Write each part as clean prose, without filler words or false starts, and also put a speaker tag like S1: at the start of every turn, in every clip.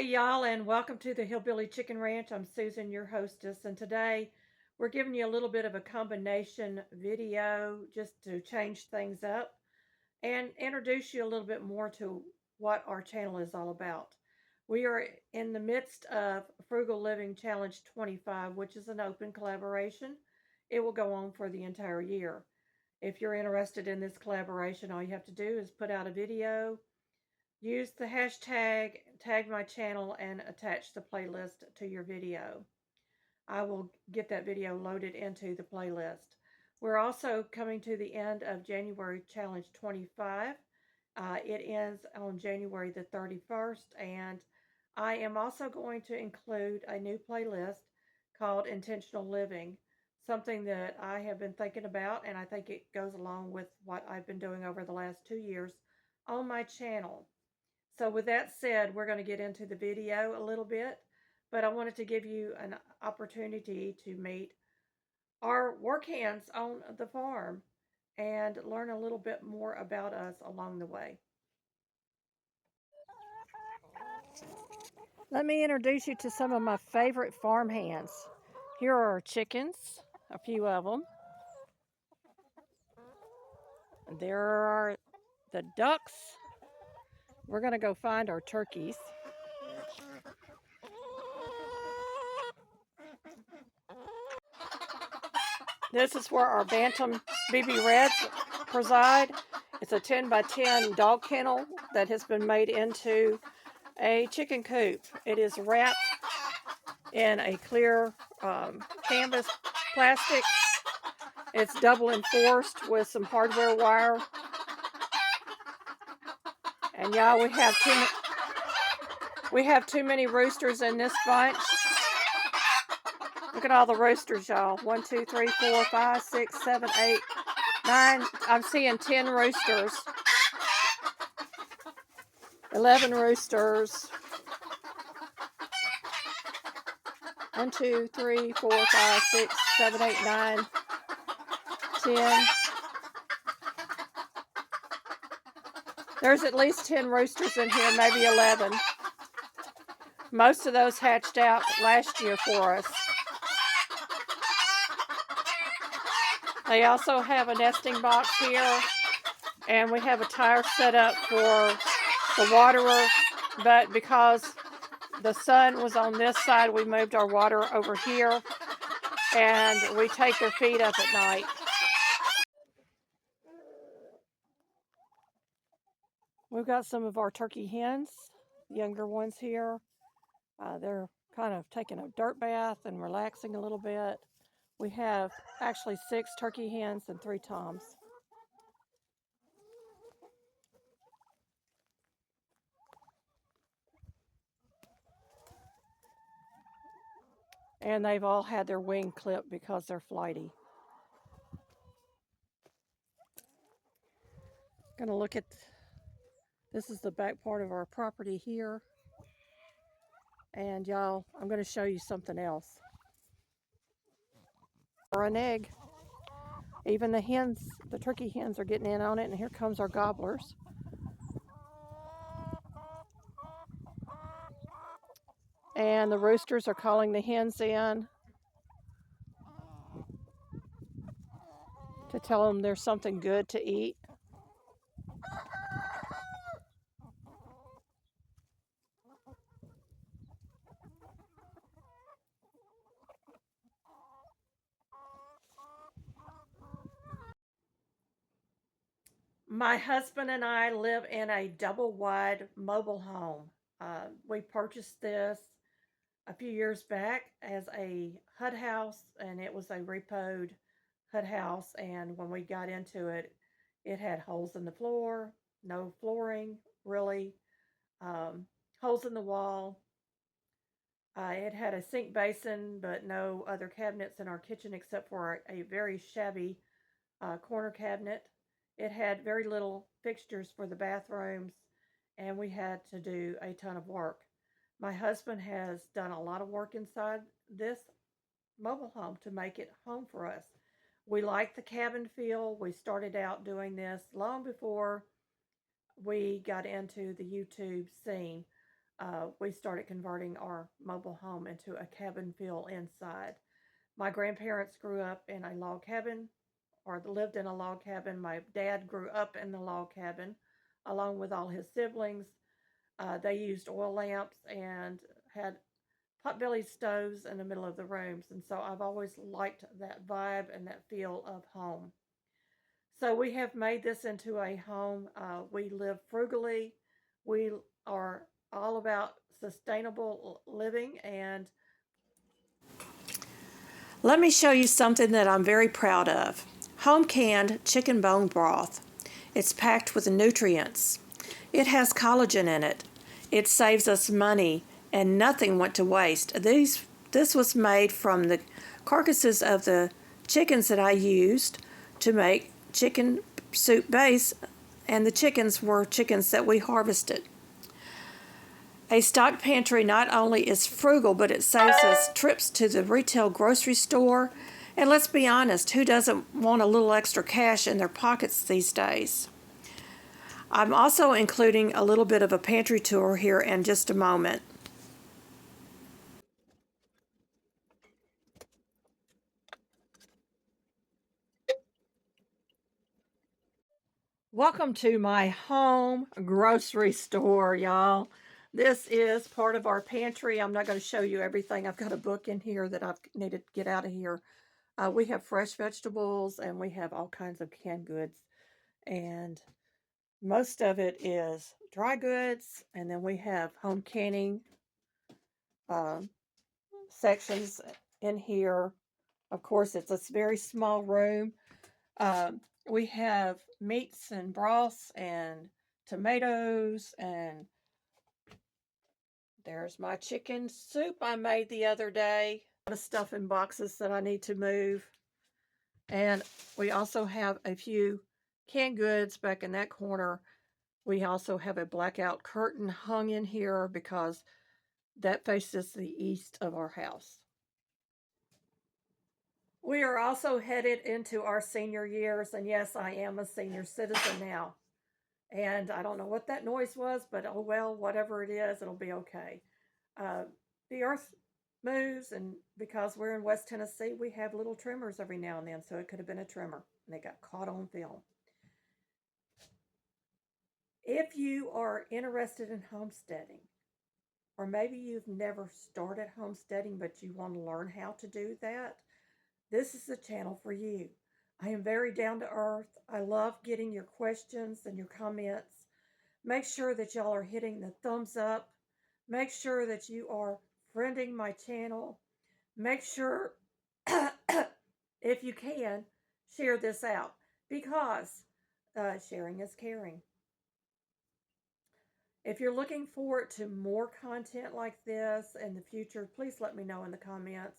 S1: Hey y'all, and welcome to the Hillbilly Chicken Ranch. I'm Susan, your hostess, and today we're giving you a little bit of a combination video just to change things up and introduce you a little bit more to what our channel is all about. We are in the midst of Frugal Living Challenge 25, which is an open collaboration. It will go on for the entire year. If you're interested in this collaboration, all you have to do is put out a video. Use the hashtag, tag my channel, and attach the playlist to your video. I will get that video loaded into the playlist. We're also coming to the end of January Challenge 25. It ends on January the 31st, and I am also going to include a new playlist called Intentional Living, something that I have been thinking about, and I think it goes along with what I've been doing over the last 2 years on my channel. So with that said, we're going to get into the video a little bit, but I wanted to give you an opportunity to meet our work hands on the farm and learn a little bit more about us along the way. Let me introduce you to some of my favorite farm hands. Here are our chickens, a few of them. There are the ducks. We're going to go find our turkeys. This is where our Bantam BB Reds preside. It's a 10 by 10 dog kennel that has been made into a chicken coop. It is wrapped in a clear canvas plastic. It's double enforced with some hardware wire. And y'all, we have too many roosters in this bunch. Look at all the roosters, y'all. 1, 2, 3, 4, 5, 6, 7, 8, 9. I'm seeing 10 roosters. 11 roosters. 1, 2, 3, 4, 5, 6, 7, 8, 9, 10. There's at least 10 roosters in here, maybe 11. Most of those hatched out last year for us. They also have a nesting box here, and we have a tire set up for the waterer, but because the sun was on this side, we moved our water over here, and we take their feed up at night. We've got some of our turkey hens, younger ones here. They're kind of taking a dirt bath and relaxing a little bit. We have actually 6 turkey hens and 3 toms. And they've all had their wing clipped because they're flighty. Gonna look at, this is the back part of our property here. And y'all, I'm gonna show you something else. Or an egg. Even the hens, the turkey hens are getting in on it, and here comes our gobblers. And the roosters are calling the hens in to tell them there's something good to eat. My husband and I live in a double-wide mobile home. We purchased this a few years back as a HUD house, and it was a repoed HUD house. And when we got into it, it had holes in the floor, no flooring, really, holes in the wall. It had a sink basin, but no other cabinets in our kitchen except for a very shabby corner cabinet. It had very little fixtures for the bathrooms, and we had to do a ton of work. My husband has done a lot of work inside this mobile home to make it home for us. We like the cabin feel. We started out doing this long before we got into the YouTube scene. we started converting our mobile home into a cabin feel inside. My grandparents grew up in a log cabin or lived in a log cabin. My dad grew up in the log cabin along with all his siblings. They used oil lamps and had potbelly stoves in the middle of the rooms. And so I've always liked that vibe and that feel of home. So we have made this into a home. We live frugally. We are all about sustainable living. And let me show you something that I'm very proud of. Home canned chicken bone broth. It's packed with nutrients. It has collagen in it. It saves us money and nothing went to waste. This was made from the carcasses of the chickens that I used to make chicken soup base, and the chickens were chickens that we harvested. A stock pantry not only is frugal, but it saves us trips to the retail grocery store. And let's be honest, who doesn't want a little extra cash in their pockets these days? I'm also including a little bit of a pantry tour here in just a moment. Welcome to my home grocery store, y'all. This is part of our pantry. I'm not going to show you everything. I've got a book in here that I've needed to get out of here. We have fresh vegetables and we have all kinds of canned goods. And most of it is dry goods. And then we have home canning sections in here. Of course, it's a very small room. We have meats and broths and tomatoes, and there's my chicken soup I made the other day. A lot of stuff in boxes that I need to move. And we also have a few canned goods back in that corner. We also have a blackout curtain hung in here because that faces the east of our house. We are also headed into our senior years, and yes, I am a senior citizen now. And I don't know what that noise was, but oh well, whatever it is, it'll be okay. Uh, the earth moves, and because we're in West Tennessee, we have little tremors every now and then, so it could have been a tremor, and they got caught on film. If you are interested in homesteading, or maybe you've never started homesteading, but you want to learn how to do that, this is the channel for you. I am very down to earth. I love getting your questions and your comments. Make sure that y'all are hitting the thumbs up. Make sure that you are friending my channel. Make sure, if you can, share this out because sharing is caring. If you're looking forward to more content like this in the future, please let me know in the comments.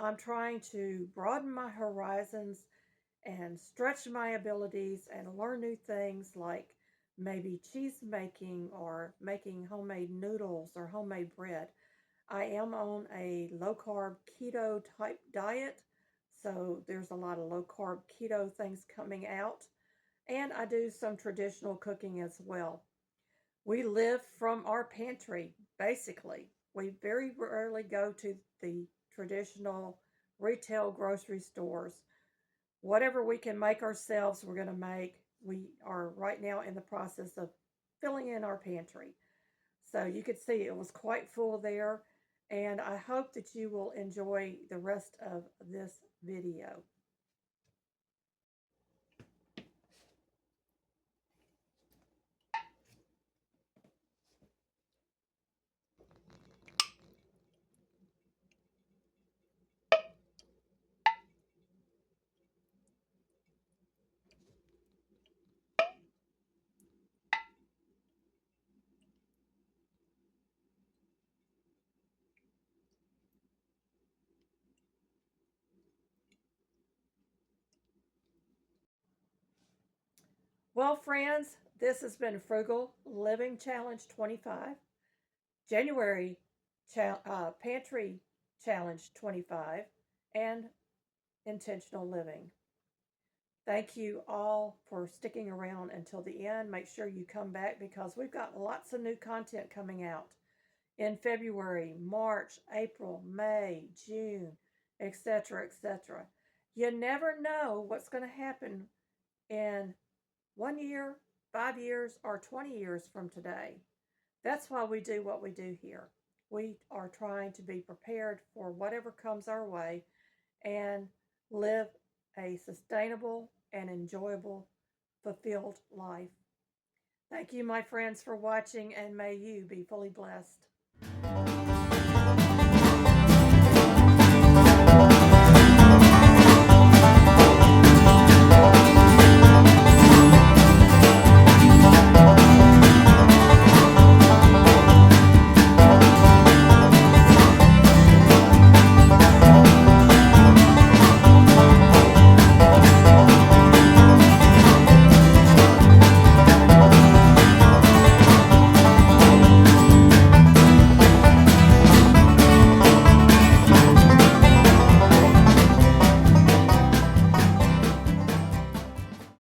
S1: I'm trying to broaden my horizons and stretch my abilities and learn new things like maybe cheese making or making homemade noodles or homemade bread. I am on a low carb keto type diet, so there's a lot of low carb keto things coming out. And I do some traditional cooking as well. We live from our pantry, basically. We very rarely go to the traditional retail grocery stores. Whatever we can make ourselves, we're going to make. We are right now in the process of filling in our pantry. So you could see it was quite full there. And I hope that you will enjoy the rest of this video. Well, friends, this has been Frugal Living Challenge 25, January Pantry Challenge 25, and Intentional Living. Thank you all for sticking around until the end. Make sure you come back because we've got lots of new content coming out. in February, March, April, May, June, etc., etc. You never know what's going to happen in 1 year, 5 years, or 20 years from today. That's why we do what we do here. We are trying to be prepared for whatever comes our way and live a sustainable and enjoyable, fulfilled life. Thank you, my friends, for watching, and may you be fully blessed.